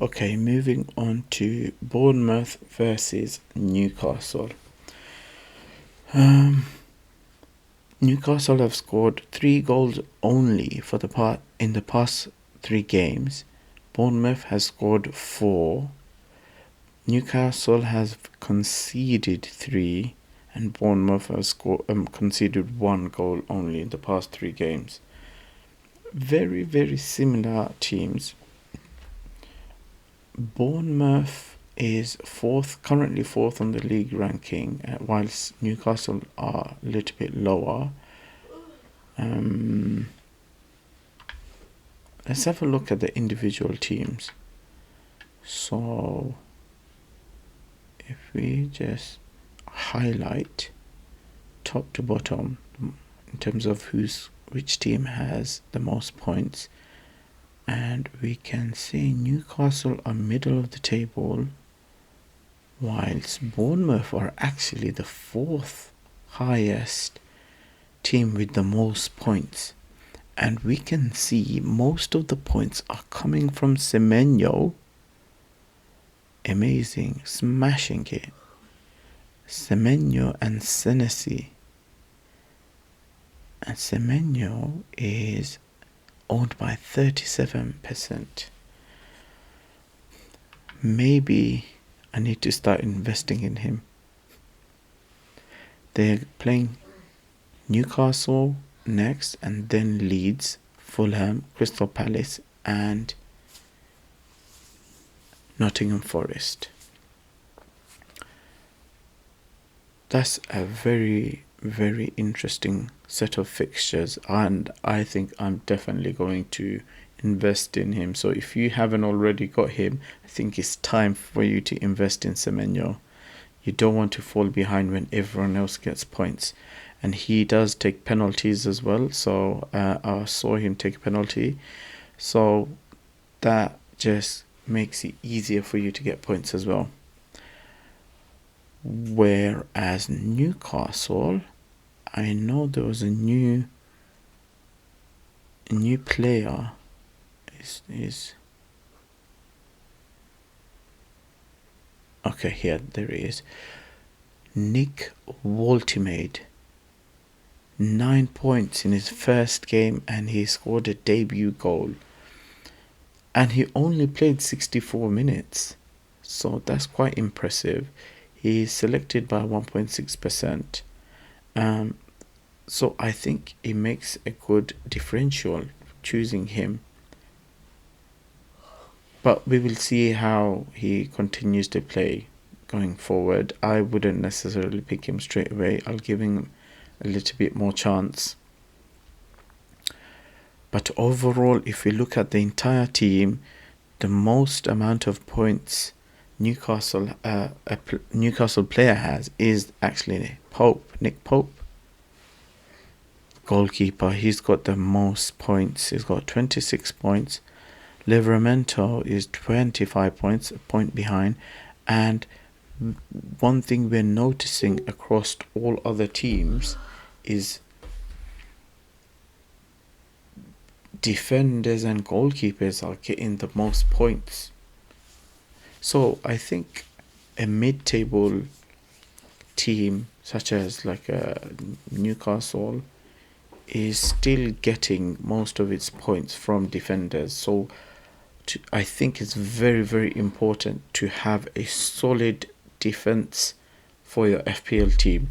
Okay, moving on to Bournemouth versus Newcastle. Newcastle have scored 3 goals only in the past 3 games. Bournemouth has scored 4. Newcastle has conceded 3, and Bournemouth has conceded 1 goal only in the past 3 games. Very, very similar teams. Bournemouth is currently fourth on the league ranking, whilst Newcastle are a little bit lower. Let's have a look at the individual teams. So, if we just highlight top to bottom in terms of which team has the most points, and we can see Newcastle are middle of the table, whilst Bournemouth are actually the fourth highest team with the most points. And we can see most of the points are coming from Semenyo. Amazing, smashing it. Semenyo and Senesi. And Semenyo is owned by 37%. Maybe I need to start investing in him. They're playing Newcastle next, and then Leeds, Fulham, Crystal Palace, and Nottingham Forest. That's a very, very interesting set of fixtures, and I think I'm definitely going to invest in him. So if you haven't already got him, I think it's time for you to invest in Semenyo. You don't want to fall behind when everyone else gets points. And he does take penalties as well. So I saw him take a penalty. So that just makes it easier for you to get points as well. Whereas Newcastle, I know there was a new player. Is okay, here there is Nick Woltimade. 9 points in his first game, and he scored a debut goal. And he only played 64 minutes. So that's quite impressive. He's selected by 1.6%. So I think it makes a good differential choosing him. But we will see how he continues to play going forward. I wouldn't necessarily pick him straight away. I'll give him a little bit more chance. But overall, if we look at the entire team, the most amount of points Newcastle player has is actually Nick Pope. Goalkeeper, he's got the most points. He's got 26 points. Livramento is 25 points, a point behind. And one thing we're noticing across all other teams is defenders and goalkeepers are getting the most points. So I think a mid-table team such as like Newcastle is still getting most of its points from defenders. So I think it's very, very important to have a solid defense for your FPL team,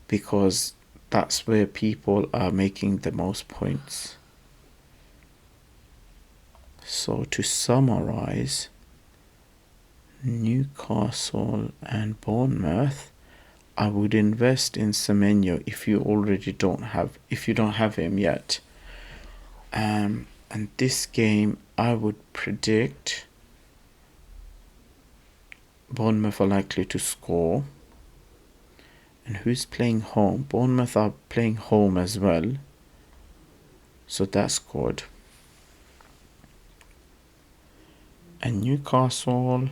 because that's where people are making the most points. So to summarize, Newcastle and Bournemouth, I would invest in Semenyo if you don't have him yet. And this game, I would predict Bournemouth are likely to score. And who's playing home? Bournemouth are playing home as well. So that's good. And Newcastle,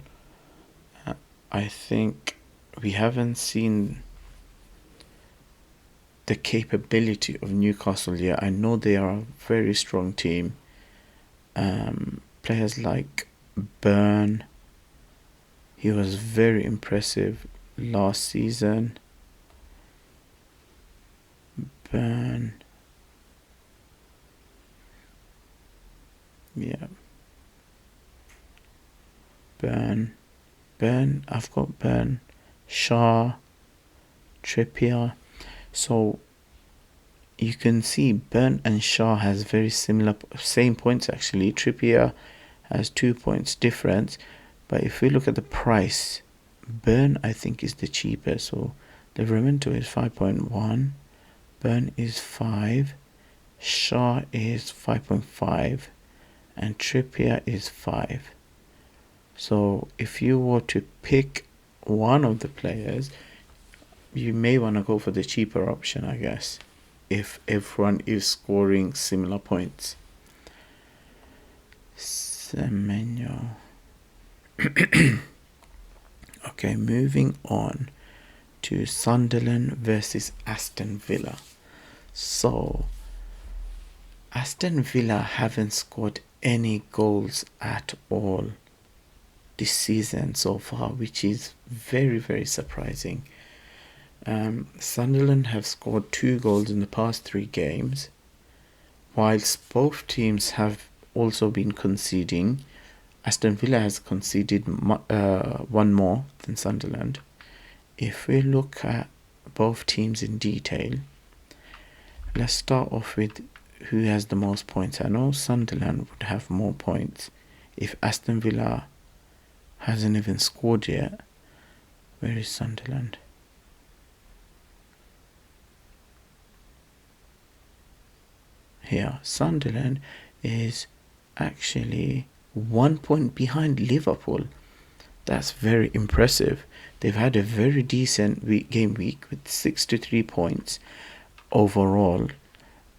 I think we haven't seen the capability of Newcastle yet. I know they are a very strong team. players like Burn. He was very impressive last season. Burn. Yeah. Burn. I've got Burn. Shaw. Trippier. So you can see Burn and Shaw has very similar, same points actually. Trippier has 2 points difference. But if we look at the price, Burn I think is the cheapest. So Livramento is 5.1. Burn is 5. Shaw is 5.5. And Trippier is 5. So if you were to pick one of the players, you may want to go for the cheaper option, I guess, if everyone is scoring similar points. Semenyo. Okay, moving on to Sunderland versus Aston Villa. So Aston Villa haven't scored any goals at all this season so far, which is very, very surprising. Sunderland have scored 2 goals in the past 3 games, whilst both teams have also been conceding. Aston Villa has conceded 1 more than Sunderland. If we look at both teams in detail, let's start off with who has the most points. I know Sunderland would have more points if Aston Villa hasn't even scored yet. Where is Sunderland? Here, Sunderland is actually 1 point behind Liverpool. That's very impressive. They've had a very decent game week with 63 points overall.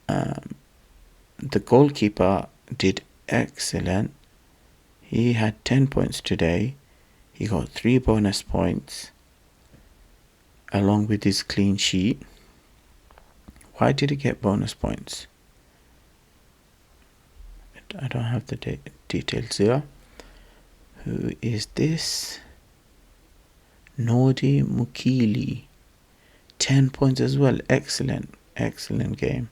The goalkeeper did excellent. He had 10 points today. He got 3 bonus points along with his clean sheet. Why did he get bonus points? I don't have the details here. Who is this? Nordi Mukili. 10 points as well. Excellent game.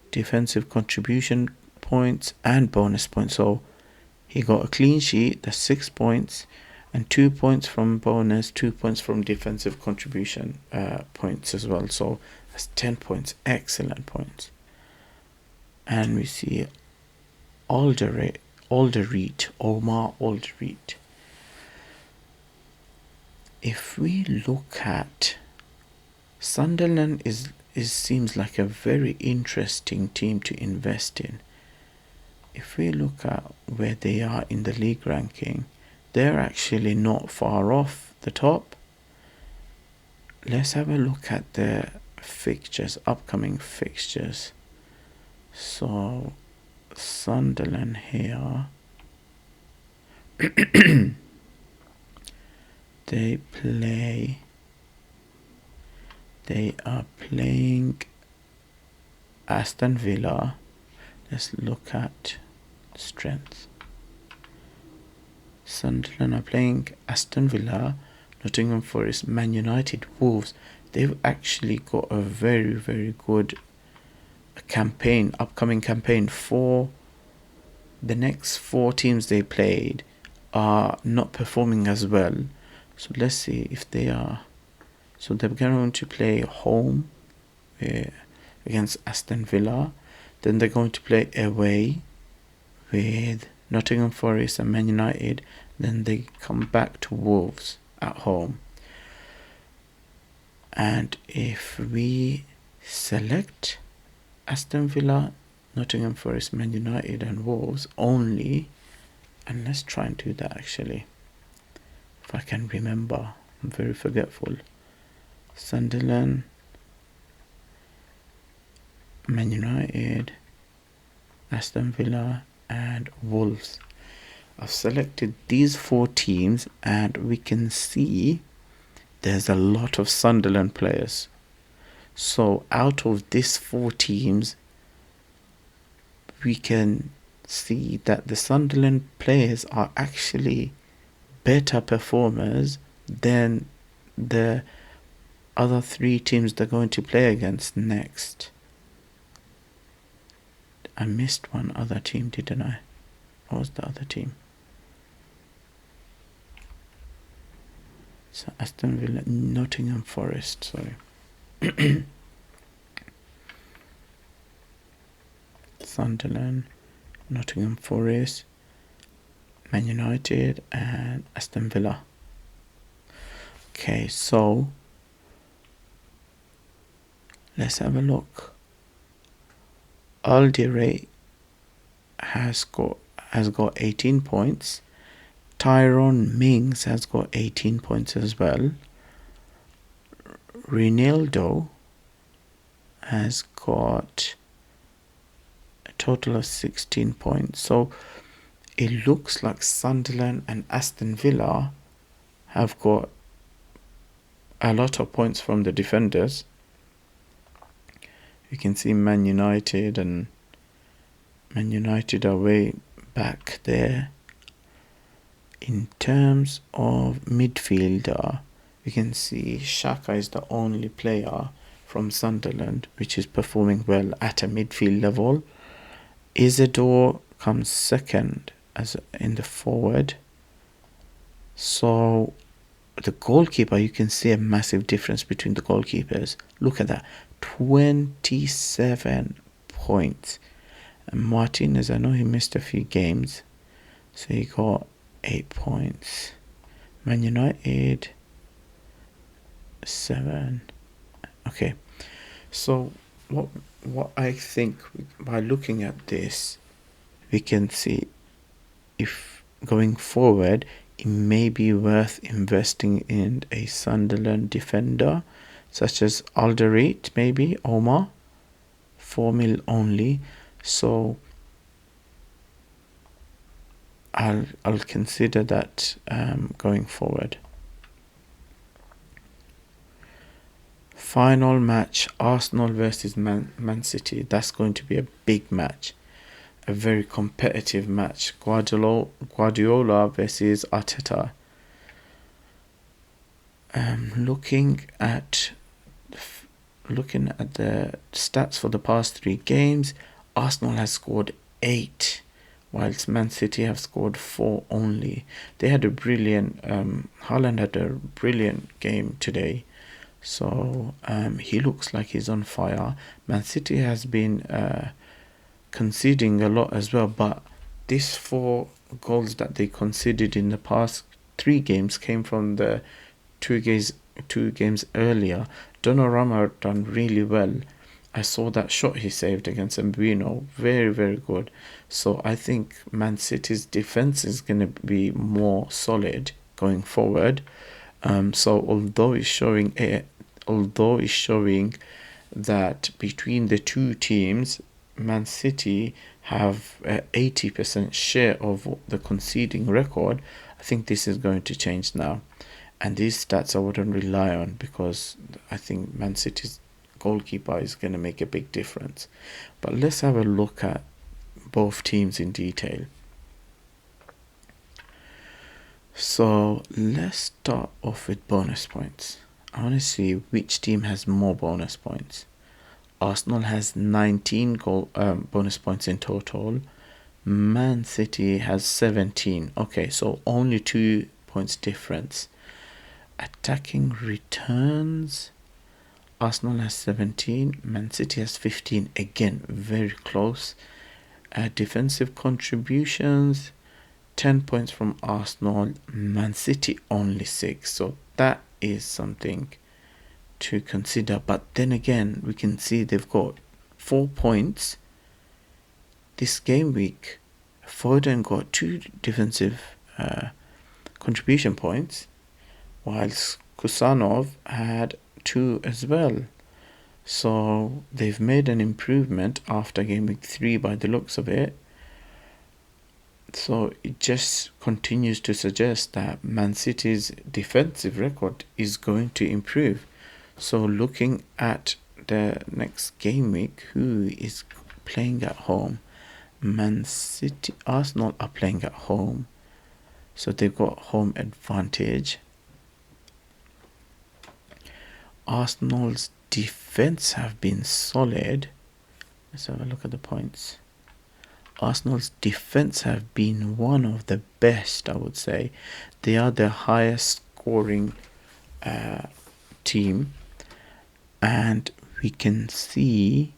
Defensive contribution points and bonus points. So he got a clean sheet, that's 6 points, and 2 points from bonus, 2 points from defensive contribution points as well. So that's 10 points. Excellent points. And we see Omar Alderete. If we look at Sunderland, seems like a very interesting team to invest in. If we look at where they are in the league ranking, they're actually not far off the top. Let's have a look at the fixtures, upcoming fixtures. So Sunderland here, they are playing Aston Villa. Let's look at strength. Sunderland are playing Aston Villa, Nottingham Forest, Man United, Wolves. They've actually got a very, very good upcoming campaign. For the next 4 teams they played are not performing as well. So let's see if they are. So they're going to play home against Aston Villa. Then they're going to play away with Nottingham Forest and Man United. Then they come back to Wolves at home. And if we select Aston Villa, Nottingham Forest, Man United and Wolves only, and let's try and do that actually, if I can remember. I'm very forgetful. Sunderland, Man United, Aston Villa and Wolves. I've selected these 4 teams and we can see there's a lot of Sunderland players. So out of these 4 teams, we can see that the Sunderland players are actually better performers than the other three teams they're going to play against next. I missed one other team, didn't I? What was the other team? So Aston Villa, Nottingham Forest, sorry. Sunderland, Nottingham Forest, Man United and Aston Villa. Okay, so let's have a look. Alderey has got 18 points. Tyrone Mings has got 18 points as well. Ronaldo has got a total of 16 points. So it looks like Sunderland and Aston Villa have got a lot of points from the defenders. You can see Man United are way back there. In terms of midfielder, you can see Xhaka is the only player from Sunderland which is performing well at a midfield level. Isidore comes second as in the forward. So the goalkeeper, you can see a massive difference between the goalkeepers. Look at that, 27 points. And Martinez, I know he missed a few games, so he got 8 points. Man United 7. Okay, so what I think by looking at this, we can see if going forward it may be worth investing in a Sunderland defender such as Alderweireld, maybe Omar, 4 mil only. So I'll consider that going forward. Final match, Arsenal versus Man City. That's going to be a big match, a very competitive match. Guardiola versus Arteta. Looking at the stats for the past 3 games, Arsenal has scored 8, whilst Man City have scored 4 only. They had a brilliant, Haaland had a brilliant game today. So he looks like he's on fire. Man City has been conceding a lot as well, but these 4 goals that they conceded in the past 3 games came from the 2 games earlier. Donnarumma done really well. I saw that shot he saved against Mbino. Very, very good. So I think Man City's defense is going to be more solid going forward. So although it's showing that between the 2 teams, Man City have 80% share of the conceding record, I think this is going to change now. And these stats I wouldn't rely on, because I think Man City's goalkeeper is going to make a big difference. But let's have a look at both teams in detail. So let's start off with bonus points. I want to see which team has more bonus points. Arsenal has 19 bonus points in total. Man City has 17. Okay, so only 2 points difference. Attacking returns, Arsenal has 17, Man City has 15. Again, very close. Defensive contributions, 10 points from Arsenal, Man City only 6. So that is something to consider. But then again, we can see they've got 4 points. This game week, Foden got 2 defensive contribution points, whilst Kusanov had 2 as well. So they've made an improvement after game week 3 by the looks of it. So it just continues to suggest that Man City's defensive record is going to improve. So looking at the next game week, who is playing at home? Man City, Arsenal are playing at home, so they've got home advantage. Arsenal's defense have been solid. Let's have a look at the points. Arsenal's defense have been one of the best, I would say. They are the highest scoring team, and we can see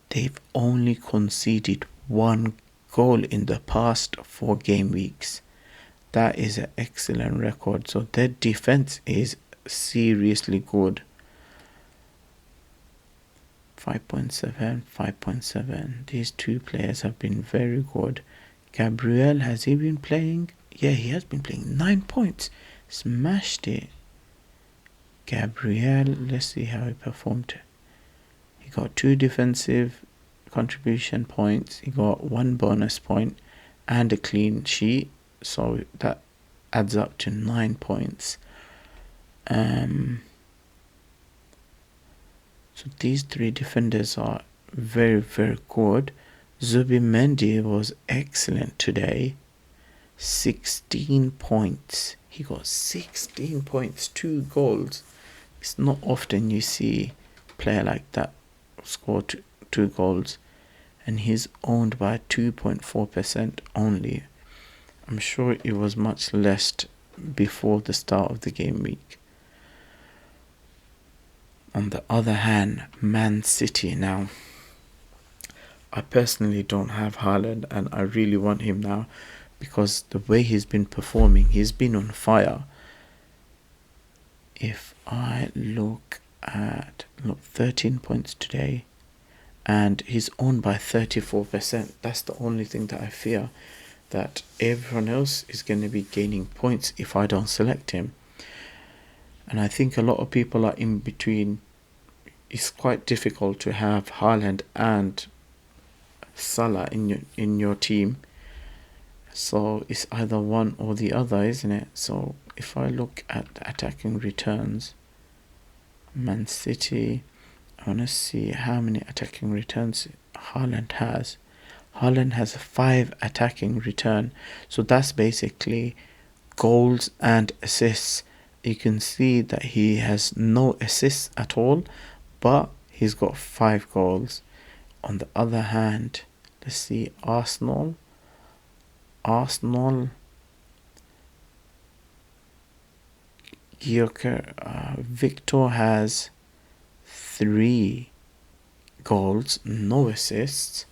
they've only conceded one goal in the past 4 game weeks. That is an excellent record. So their defense is seriously good. 5.7, 5.7. These two players have been very good. Gabriel, has he been playing? Yeah, he has been playing. 9 points. Smashed it. Gabriel, let's see how he performed. He got 2 defensive contribution points. He got 1 bonus point and a clean sheet. So that adds up to 9 points. So these 3 defenders are very, very good. Zubimendi was excellent today. 16 points. He got 16 points, 2 goals. It's not often you see a player like that score 2 goals. And he's owned by 2.4% only. I'm sure it was much less before the start of the game week. On the other hand, Man City now. I personally don't have Haaland, and I really want him now because the way he's been performing, he's been on fire. If I look at 13 points today, and he's owned by 34%. That's the only thing that I fear, that everyone else is going to be gaining points if I don't select him. And I think a lot of people are in between. It's quite difficult to have Haaland and Salah in your team. So it's either one or the other, isn't it? So if I look at attacking returns, Man City, I want to see how many attacking returns Haaland has. Haaland has 5 attacking return. So that's basically goals and assists. You can see that he has no assists at all, but he's got 5 goals. On the other hand, let's see Arsenal. Victor has 3 goals, no assists.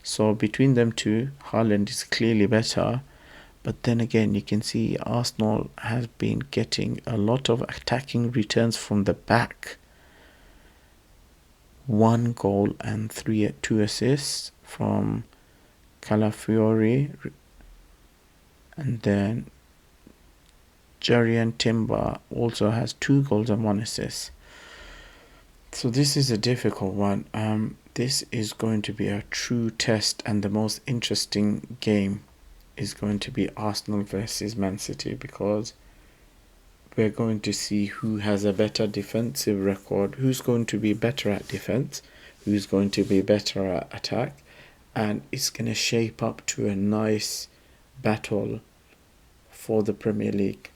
So between them two, Haaland is clearly better. But then again, you can see Arsenal has been getting a lot of attacking returns from the back. 1 goal and 2 assists from Calafiori. And then Jurrien Timber also has 2 goals and 1 assist. So this is a difficult one. This is going to be a true test, and the most interesting game is going to be Arsenal versus Man City, because we're going to see who has a better defensive record, who's going to be better at defense, who's going to be better at attack, and it's going to shape up to a nice battle for the Premier League.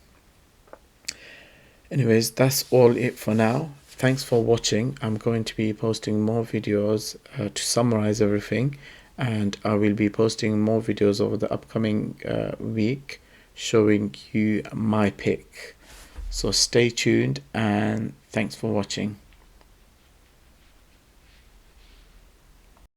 Anyways, that's all it for now. Thanks for watching. I'm going to be posting more videos to summarize everything, and I will be posting more videos over the upcoming week showing you my pick. So stay tuned, and thanks for watching.